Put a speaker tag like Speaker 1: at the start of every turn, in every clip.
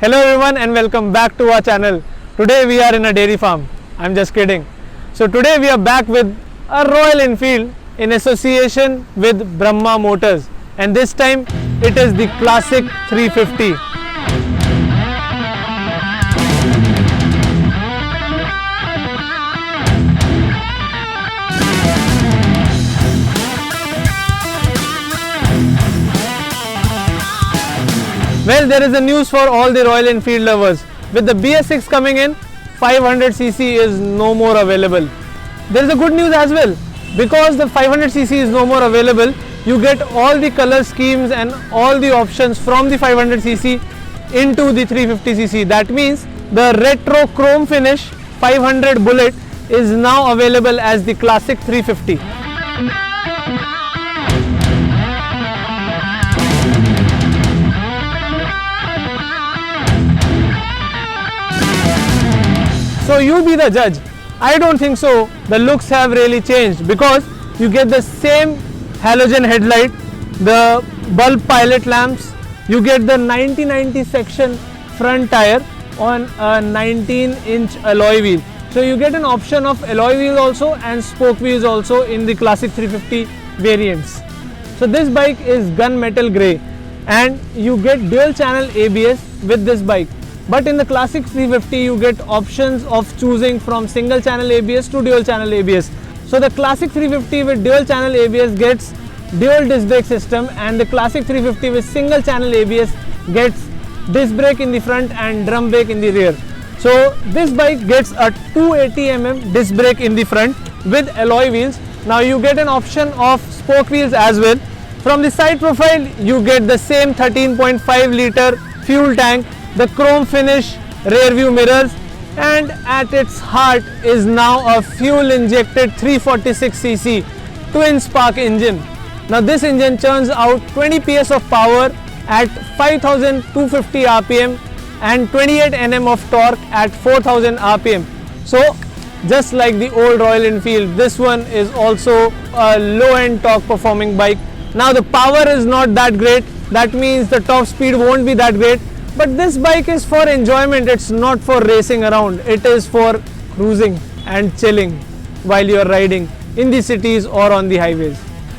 Speaker 1: Hello everyone and welcome back to our channel. Today we are in a dairy farm. I'm just kidding. So today we are back with a Royal Enfield in association with Brahma Motors, and this time it is the Classic 350. Well, there is a news for all the Royal Enfield lovers. With the BS6 coming in, 500cc is no more available. There is a good news as well. Because the 500cc is no more available, you get all the color schemes and all the options from the 500cc into the 350cc. That means the retro chrome finish 500 Bullet is now available as the Classic 350. So you be the judge. I don't think so. The looks have really changed because you get the same halogen headlight, the bulb pilot lamps, you get the 90/90 section front tire on a 19-inch alloy wheel. So you get an option of alloy wheels also and spoke wheels also in the Classic 350 variants. So this bike is gunmetal grey and you get dual channel ABS with this bike. But in the Classic 350 you get options of choosing from single channel ABS to dual channel ABS. So the Classic 350 with dual channel ABS gets dual disc brake system, and the Classic 350 with single channel ABS gets disc brake in the front and drum brake in the rear. So this bike gets a 280mm disc brake in the front with alloy wheels. Now you get an option of spoke wheels as well. From the side profile you get the same 13.5 liter fuel tank, the chrome finish rear view mirrors, and at its heart is now a fuel injected 346cc twin spark engine. Now this engine churns out 20 PS of power at 5250 rpm and 28 Nm of torque at 4000 rpm. So just like the old Royal Enfield, this one is also a low end torque performing bike. Now the power is not that great, that means the top speed won't be that great. But this bike is for enjoyment, it's not for racing around, it is for cruising and chilling while you are riding in the cities or on the highways.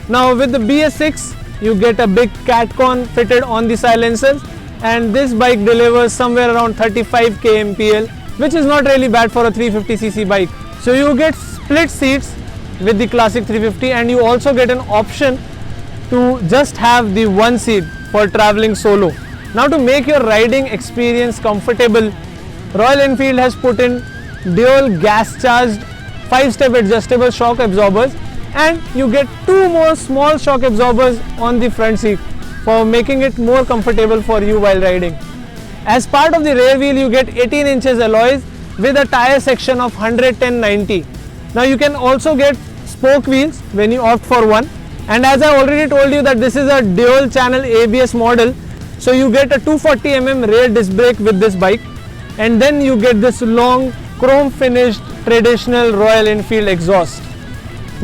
Speaker 1: Now with the BS6 you get a big catcon fitted on the silencers, and this bike delivers somewhere around 35 kmpl, which is not really bad for a 350cc bike. So you get split seats with the Classic 350, and you also get an option to just have the one seat for traveling solo. Now to make your riding experience comfortable, Royal Enfield has put in dual gas charged 5-step adjustable shock absorbers, and you get 2 more small shock absorbers on the front seat for making it more comfortable for you while riding. As part of the rear wheel you get 18 inches alloys with a tire section of 110/90. Now you can also get spoke wheels when you opt for one, and as I already told you that this is a dual channel ABS model. So you get a 240mm rear disc brake with this bike, and then you get this long chrome finished traditional Royal Enfield exhaust,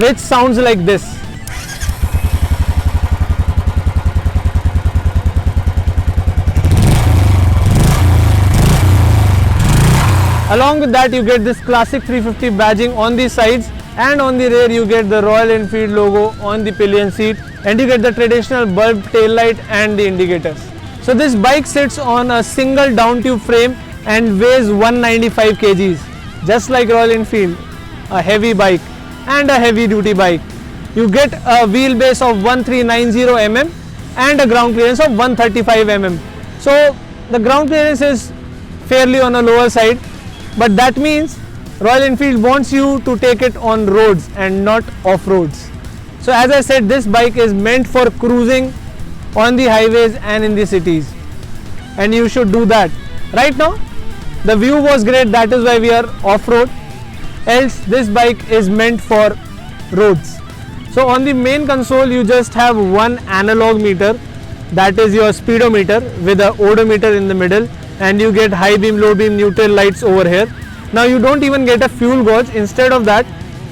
Speaker 1: which sounds like this. Along with that you get this Classic 350 badging on the sides, and on the rear you get the Royal Enfield logo on the pillion seat, and you get the traditional bulb tail light and the indicators. So this bike sits on a single down tube frame and weighs 195 kgs, just like Royal Enfield, a heavy bike and a heavy duty bike. You get a wheelbase of 1390 mm and a ground clearance of 135 mm. So the ground clearance is fairly on a lower side, but that means Royal Enfield wants you to take it on roads and not off roads. So as I said, this bike is meant for cruising on the highways and in the cities, and you should do that. Right now the view was great, that is why we are off-road, else this bike is meant for roads. So on the main console you just have one analog meter, that is your speedometer with a odometer in the middle, and you get high beam, low beam, neutral lights over here. Now you don't even get a fuel gauge. Instead of that,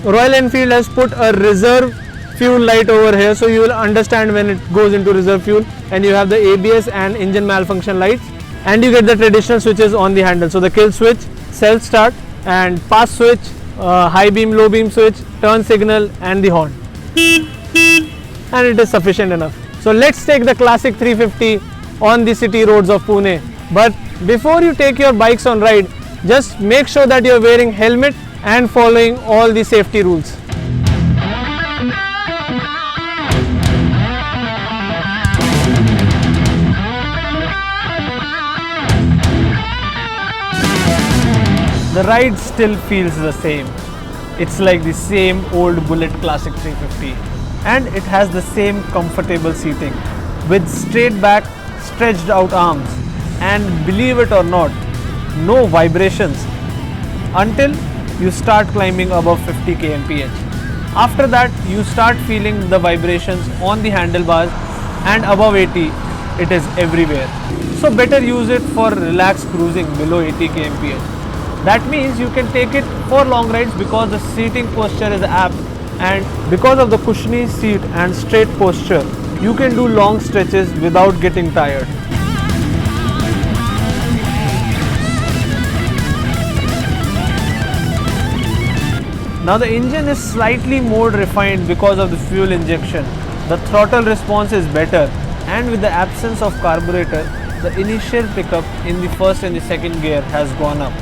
Speaker 1: Royal Enfield has put a reserve fuel light over here, so you will understand when it goes into reserve fuel, and you have the ABS and engine malfunction lights. and you get the traditional switches on the handle. So the kill switch, self start, and pass switch, high beam, low beam switch, turn signal, and the horn, and it is sufficient enough. So let's take the classic 350 on the city roads of Pune. But before you take your bikes on ride, just make sure that you are wearing helmet and following all the safety rules. The ride still feels the same. It's like the same old Bullet Classic 350, and it has the same comfortable seating with straight back, stretched out arms, and believe it or not, no vibrations until you start climbing above 50 kmph. After that, you start feeling the vibrations on the handlebars, and above 80, it is everywhere. So better use it for relaxed cruising below 80 kmph. That means you can take it for long rides because the seating posture is apt, and because of the cushiony seat and straight posture, you can do long stretches without getting tired. Now the engine is slightly more refined because of the fuel injection. The throttle response is better, and with the absence of carburetor, the initial pickup in the first and the second gear has gone up.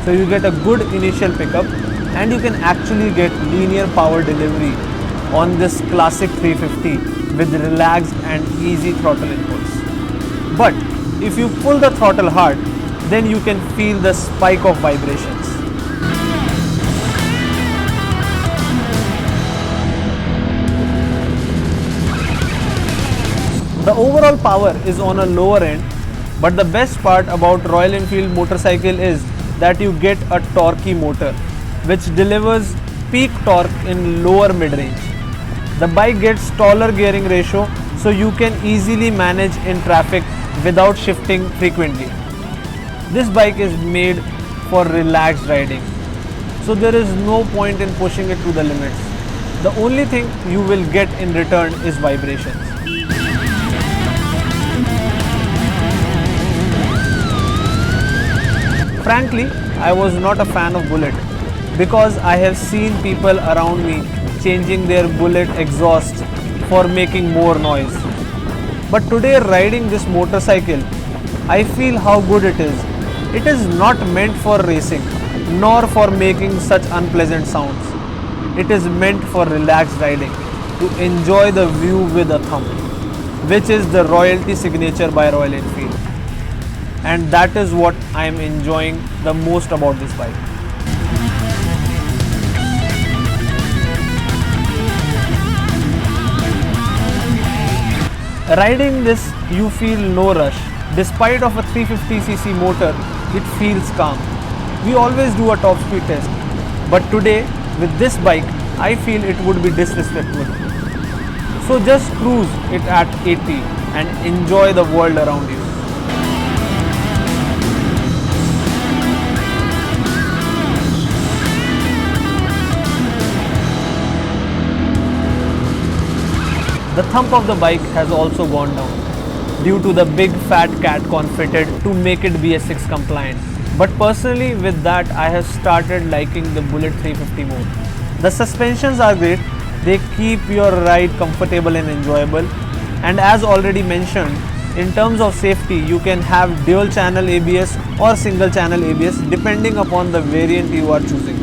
Speaker 1: So you get a good initial pickup, and you can actually get linear power delivery on this classic 350 with relaxed and easy throttle inputs. But if you pull the throttle hard, then you can feel the spike of vibrations. The overall power is on a lower end, but the best part about Royal Enfield motorcycle is that you get a torquey motor which delivers peak torque in lower mid-range. The bike gets taller gearing ratio, so you can easily manage in traffic without shifting frequently. This bike is made for relaxed riding, so there is no point in pushing it to the limits. The only thing you will get in return is vibrations. Frankly, I was not a fan of Bullet because I have seen people around me changing their Bullet exhaust for making more noise. But today, riding this motorcycle, I feel how good it is. It is not meant for racing nor for making such unpleasant sounds. It is meant for relaxed riding, to enjoy the view with a thumb, which is the royalty signature by Royal Enfield. And that is what I am enjoying the most about this bike. Riding this, you feel no rush. Despite of a 350cc motor, it feels calm. We always do a top speed test, but today with this bike, I feel it would be disrespectful. So just cruise it at 80 and enjoy the world around you. The thump of the bike has also gone down due to the big fat CatCon fitted to make it BS6 compliant. But personally, with that, I have started liking the Bullet 350 more. The suspensions are great, they keep your ride comfortable and enjoyable. And as already mentioned, in terms of safety, you can have dual channel ABS or single channel ABS depending upon the variant you are choosing.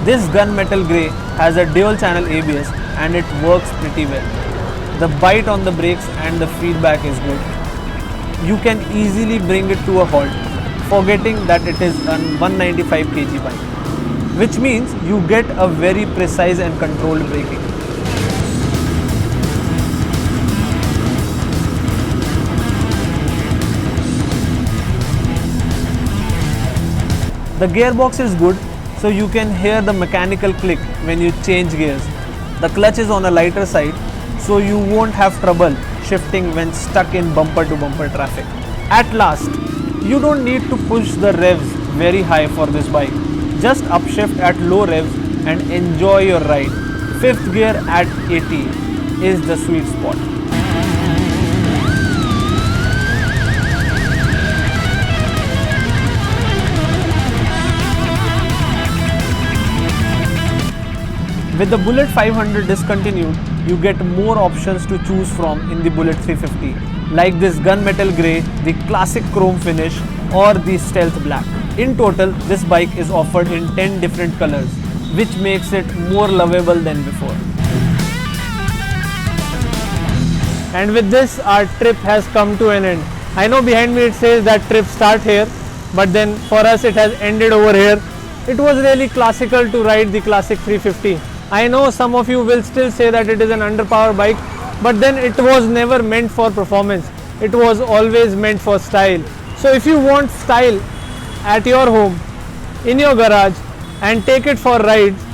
Speaker 1: This gunmetal grey has a dual channel ABS and it works pretty well. The bite on the brakes and the feedback is good. You can easily bring it to a halt, forgetting that it is a 195 kg bike, which means you get a very precise and controlled braking. The gearbox is good, so you can hear the mechanical click when you change gears. The clutch is on a lighter side, so you won't have trouble shifting when stuck in bumper to bumper traffic. At last, you don't need to push the revs very high for this bike.
Speaker 2: Just upshift at low revs and enjoy your ride. Fifth gear at 80 is the sweet spot. With the Bullet 500 discontinued, you get more options to choose from in the Bullet 350, like this gunmetal grey, the classic chrome finish, or the stealth black. In total, this bike is offered in 10 different colors, which makes it more lovable than before.
Speaker 1: And with this, our trip has come to an end. I know behind me it says that trip start here, but then for us it has ended over here. It was really classical to ride the classic 350. I know some of you will still say that it is an underpowered bike, but then it was never meant for performance. It was always meant for style. So if you want style at your home, in your garage, and take it for rides,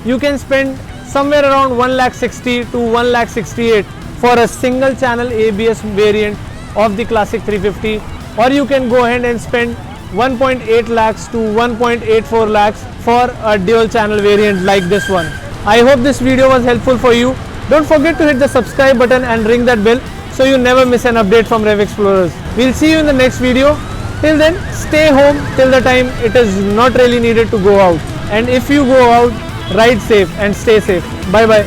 Speaker 1: you can spend somewhere around 1,60,000 to 1,68,000 for a single channel ABS variant of the classic 350, or you can go ahead and spend 1.8 lakhs to 1.84 lakhs for a dual channel variant like this one. I hope this video was helpful for you. Don't forget to hit the subscribe button and ring that bell so you never miss an update from Rev Explorers. We'll see you in the next video. Till then, stay home till the time it is not really needed to go out. And if you go out, ride safe and stay safe. Bye bye.